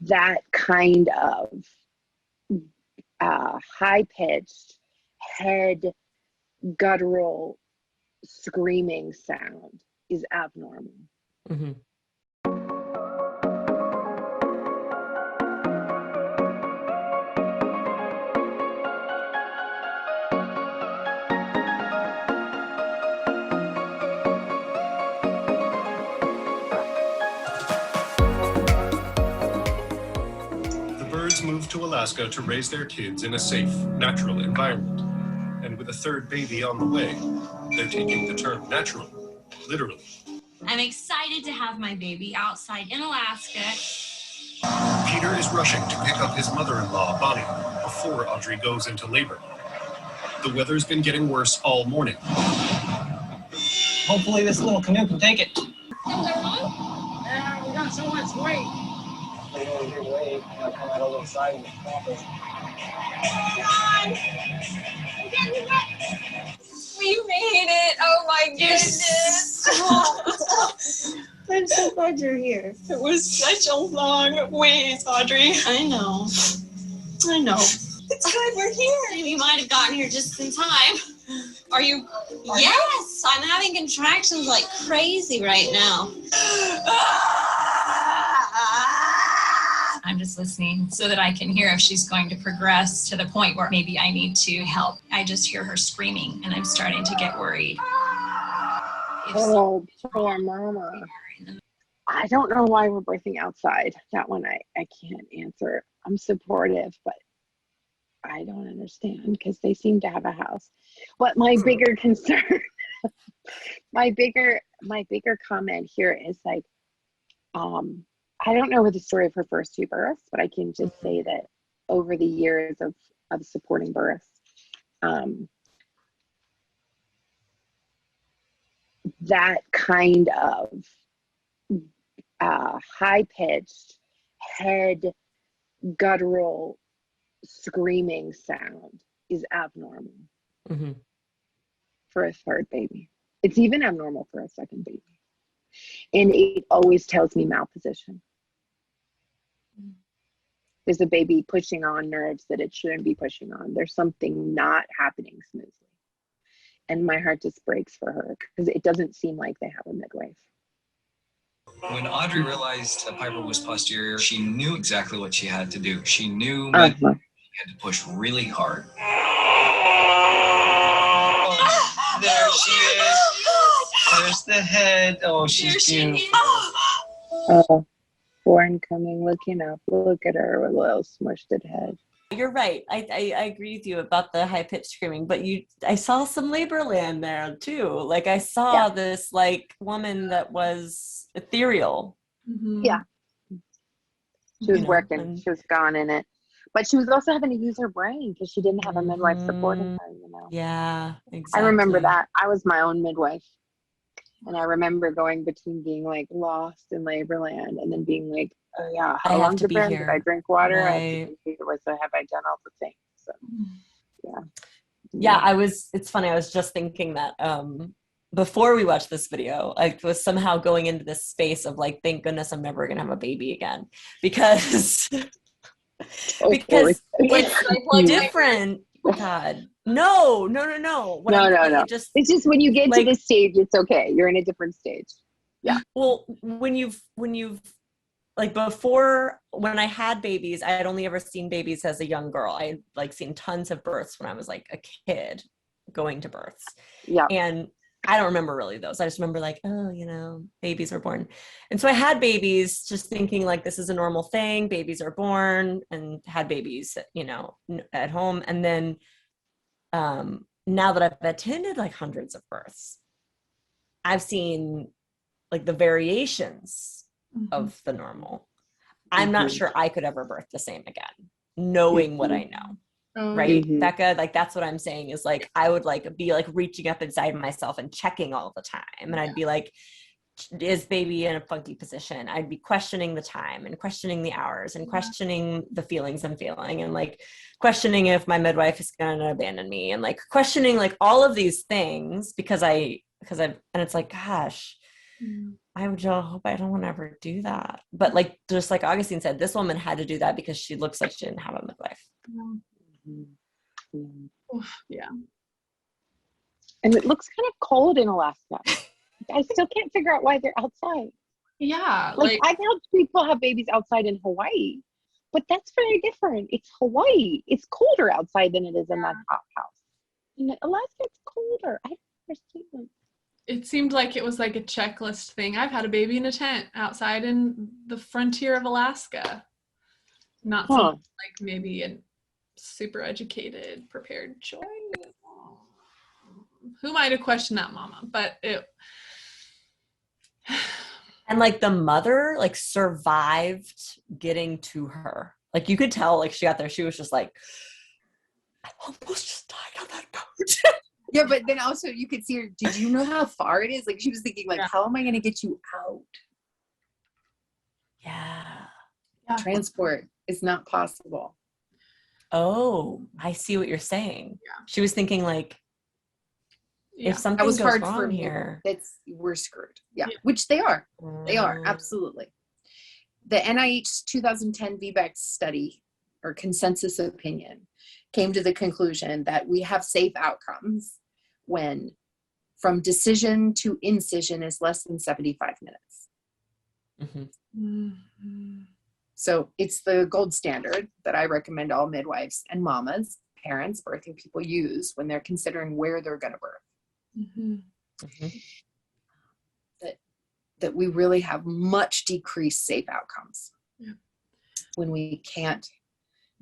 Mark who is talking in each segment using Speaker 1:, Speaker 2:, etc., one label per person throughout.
Speaker 1: that kind of high-pitched head guttural screaming sound is abnormal.
Speaker 2: Mm-hmm.
Speaker 3: Moved to Alaska to raise their kids in a safe, natural environment. And with a third baby on the way, they're taking the term natural literally.
Speaker 4: I'm excited to have my baby outside in Alaska.
Speaker 3: Peter is rushing to pick up his mother-in-law, Bonnie, before Audrey goes into labor. The weather's been getting worse all morning.
Speaker 5: Hopefully this little canoe can take it.
Speaker 6: Yeah, we got so much weight. Come out a little side and pop us.
Speaker 4: We made it! Oh my goodness!
Speaker 7: I'm so glad you're here.
Speaker 4: It was such a long wait, Audrey. I know. It's good we're here. We might have gotten here just in time. Are you? Yes, I'm having contractions like crazy right now. I'm just listening so that I can hear if she's going to progress to the point where maybe I need to help. I just hear her screaming and I'm starting to get worried.
Speaker 1: Oh, poor mama. I don't know why we're birthing outside. That one I can't answer. I'm supportive, but I don't understand because they seem to have a house. But my bigger concern, my bigger comment here is like, I don't know the story of her first two births, but I can just say that over the years of supporting births, that kind of high-pitched head guttural screaming sound is abnormal for a third baby. It's even abnormal for a second baby. And it always tells me malposition. There's a baby pushing on nerves that it shouldn't be pushing on. There's something not happening smoothly. And my heart just breaks for her because it doesn't seem like they have a midwife.
Speaker 5: When Audrey realized that Piper was posterior, she knew exactly what she had to do. She knew she had to push really hard. Oh, there she is. There's the head. Oh, she's beautiful.
Speaker 1: Oh, born coming, looking up. Look at her with a little smushed head.
Speaker 2: You're right. I agree with you about the high-pitched screaming, but I saw some labor land there too. Like I saw this like woman that was ethereal.
Speaker 1: Yeah. She was working. She was gone in it. But she was also having to use her brain because she didn't have a midwife supporting her,
Speaker 2: Yeah, exactly.
Speaker 1: I remember that. I was my own midwife. And I remember going between being like lost in labor land and then being like, oh yeah, how long's it been? Did I drink water?
Speaker 2: Right.
Speaker 1: Have I done all the things? So
Speaker 2: yeah. It's funny, I was just thinking that before we watched this video, I was somehow going into this space of like, thank goodness I'm never gonna have a baby again. Because because it's like different. God. No.
Speaker 1: No. It's just when you get to this stage, it's okay. You're in a different stage. Yeah.
Speaker 2: Well, when you've like before, when I had babies, I had only ever seen babies as a young girl. I had like seen tons of births when I was like a kid going to births. Yeah. And I don't remember really those. I just remember like, oh, babies are born. And so I had babies just thinking like, this is a normal thing. Babies are born, and had babies, at home. And then now that I've attended like hundreds of births, I've seen like the variations of the normal. I'm not sure I could ever birth the same again, knowing what I know. Right, Bekah? Like that's what I'm saying is like I would like be like reaching up inside myself and checking all the time, and I'd be like, is baby in a funky position? I'd be questioning the time and questioning the hours and questioning the feelings I'm feeling, and like questioning if my midwife is gonna abandon me, and like questioning like all of these things because I've and it's like, gosh, I would hope I don't want to ever do that. But like, just like Augustine said, this woman had to do that because she looks like she didn't have a midwife.
Speaker 8: Yeah.
Speaker 1: And it looks kind of cold in Alaska. I still can't figure out why they're outside.
Speaker 8: Yeah.
Speaker 1: Like I've helped people have babies outside in Hawaii, but that's very different. It's Hawaii. It's colder outside than it is in that hot house. In Alaska, it's colder. I don't understand.
Speaker 8: It seemed like it was like a checklist thing. I've had a baby in a tent outside in the frontier of Alaska. Not something like maybe a super educated, prepared choice. Who might have questioned that, mama? But it...
Speaker 2: And like the mother like survived getting to her. Like you could tell like she got there, she was just like, I almost just died on that couch.
Speaker 9: Yeah, but then also you could see her, did you know how far it is? Like she was thinking like, how am I going to get you out?
Speaker 2: Yeah.
Speaker 9: Transport is not possible.
Speaker 2: Oh, I see what you're saying.
Speaker 8: Yeah.
Speaker 2: She was thinking like, if something
Speaker 9: that was
Speaker 2: goes
Speaker 9: hard
Speaker 2: wrong
Speaker 9: for
Speaker 2: here,
Speaker 9: we're screwed. Yeah, which they are. They are, absolutely. The NIH 2010 VBEC study, or consensus opinion, came to the conclusion that we have safe outcomes when from decision to incision is less than 75 minutes. So it's the gold standard that I recommend all midwives and mamas, parents, birthing people use when they're considering where they're going to birth. That we really have much decreased safe outcomes when we can't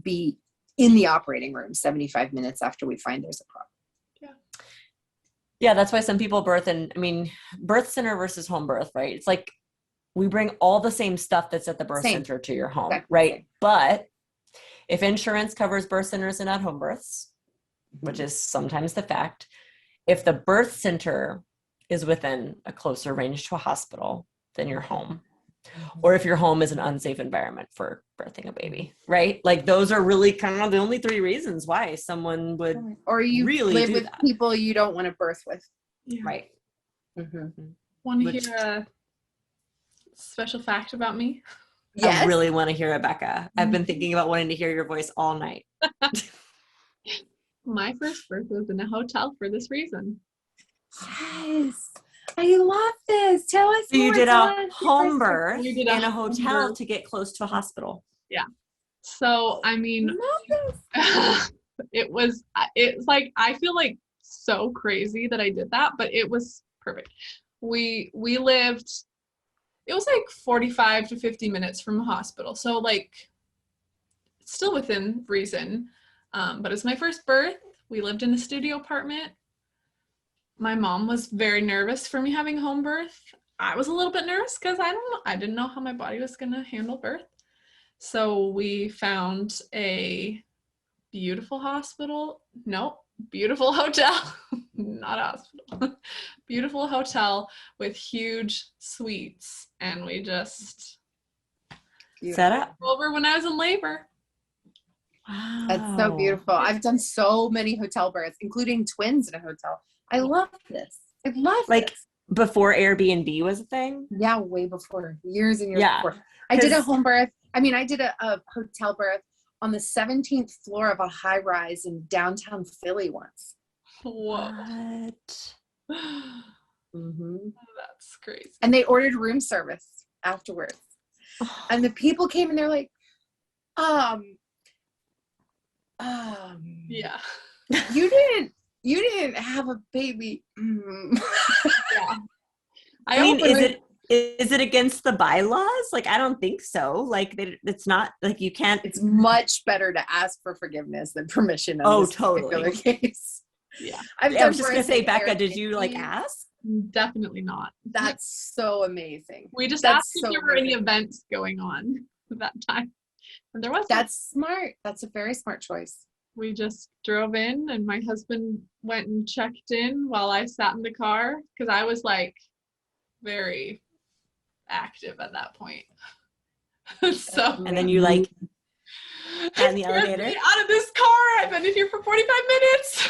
Speaker 9: be in the operating room 75 minutes after we find there's a problem.
Speaker 2: Yeah, that's why some people birth and, I mean, birth center versus home birth, right? It's like we bring all the same stuff that's at the birth center to your home, right? But if insurance covers birth centers and at home births, which is sometimes the fact, if the birth center is within a closer range to a hospital than your home, or if your home is an unsafe environment for birthing a baby, right? Like those are really kind of the only three reasons why someone would
Speaker 9: or you
Speaker 2: really
Speaker 9: live
Speaker 2: do
Speaker 9: with
Speaker 2: that.
Speaker 9: people you don't want to birth with.
Speaker 2: Right.
Speaker 8: Want to hear a special fact about me?
Speaker 2: I really want to hear it, Bekah. I've been thinking about wanting to hear your voice all night.
Speaker 8: My first birth was in a hotel for this reason.
Speaker 9: Yes. I love this. Tell us
Speaker 2: So
Speaker 9: more.
Speaker 2: you did a home birth
Speaker 8: We did
Speaker 2: in a
Speaker 8: home
Speaker 2: hotel
Speaker 8: birth.
Speaker 2: to get close to a hospital.
Speaker 8: Yeah. So, I mean, it's like, I feel like so crazy that I did that, but it was perfect. We lived, it was like 45 to 50 minutes from the hospital. So like, still within reason. But it's my first birth. We lived in a studio apartment. My mom was very nervous for me having home birth. I was a little bit nervous because I didn't know how my body was going to handle birth. So we found a beautiful hospital. Nope, beautiful hotel. Not a hospital. Beautiful hotel with huge suites. And we just
Speaker 2: set up
Speaker 9: over
Speaker 8: when I was in labor.
Speaker 2: Wow.
Speaker 9: That's so beautiful. I've done so many hotel births, including twins in a hotel. I love this. I love
Speaker 2: like
Speaker 9: this.
Speaker 2: Before Airbnb was a thing.
Speaker 9: Yeah, way before, years and years before. I did a home birth. I mean, I did a hotel birth on the 17th floor of a high rise in downtown Philly once.
Speaker 8: Whoa.
Speaker 2: What?
Speaker 8: That's crazy.
Speaker 9: And they ordered room service afterwards. And the people came and they're like,
Speaker 8: yeah.
Speaker 9: You didn't have a baby.
Speaker 8: Yeah.
Speaker 2: I mean, is it against the bylaws? Like, I don't think so. Like, it's not like you can't.
Speaker 9: It's much better to ask for forgiveness than permission. On this particular case.
Speaker 8: Yeah.
Speaker 2: I was just gonna say, Bekah, did you like ask?
Speaker 8: Definitely not.
Speaker 9: That's so amazing.
Speaker 8: We just asked if there were any events going on at that time. And there wasn't.
Speaker 9: That's smart. That's a very smart choice.
Speaker 8: We just drove in and my husband went and checked in while I sat in the car because I was like very active at that point. So
Speaker 2: and then you like got in the elevator.
Speaker 8: Out of this car. I've been in here for 45 minutes.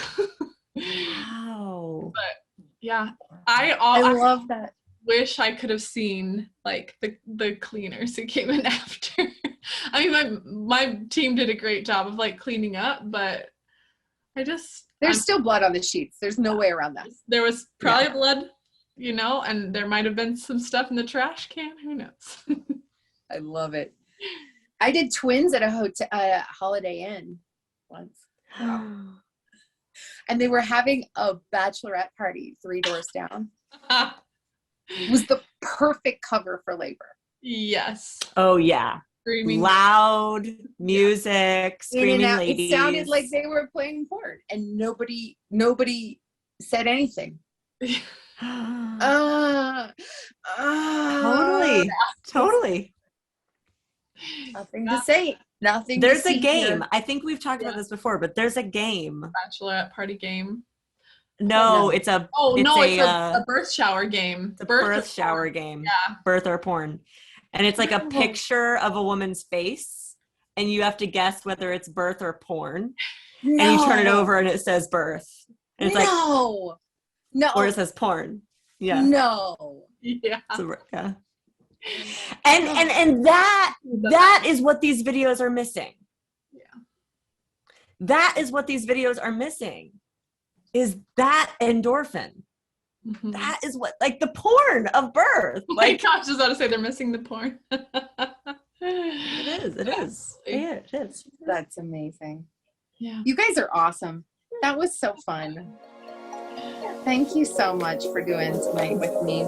Speaker 2: Wow.
Speaker 8: But yeah,
Speaker 9: I love that.
Speaker 8: wish I could have seen like the cleaners who came in after. I mean, my team did a great job of like cleaning up, but
Speaker 9: there's still blood on the sheets. There's no way around that.
Speaker 8: There was probably blood, you know, and there might have been some stuff in the trash can. Who knows?
Speaker 9: I love it. I did twins at a hotel, Holiday Inn once. And they were having a bachelorette party 3 doors down. It was the perfect cover for labor.
Speaker 8: Yes.
Speaker 2: Oh yeah.
Speaker 8: Screaming.
Speaker 2: Loud music, screaming ladies.
Speaker 9: It sounded like they were playing porn, and nobody said anything.
Speaker 2: Totally.
Speaker 9: Nothing to say. Nothing.
Speaker 2: There's
Speaker 9: to
Speaker 2: a
Speaker 9: see
Speaker 2: game.
Speaker 9: here.
Speaker 2: I think we've talked about this before, but there's a game.
Speaker 8: Bachelorette party game.
Speaker 2: No, it's a.
Speaker 8: It's a birth shower game.
Speaker 2: It's a birth shower game.
Speaker 8: Yeah.
Speaker 2: Birth or porn. And it's like a picture of a woman's face, and you have to guess whether it's birth or porn.
Speaker 9: No.
Speaker 2: And you turn it over, and it says birth. And it's
Speaker 9: no.
Speaker 2: Or it says porn. Yeah.
Speaker 9: No.
Speaker 8: Yeah.
Speaker 2: Yeah. And that is what these videos are missing.
Speaker 8: Yeah.
Speaker 2: That is what these videos are missing. Is that endorphin.
Speaker 8: Mm-hmm.
Speaker 2: That is what, like, the porn of birth.
Speaker 8: Oh my gosh, I was about to say they're missing the porn.
Speaker 2: It is.
Speaker 9: That's amazing.
Speaker 8: Yeah.
Speaker 9: You guys are awesome. That was so fun. Thank you so much for doing tonight with me.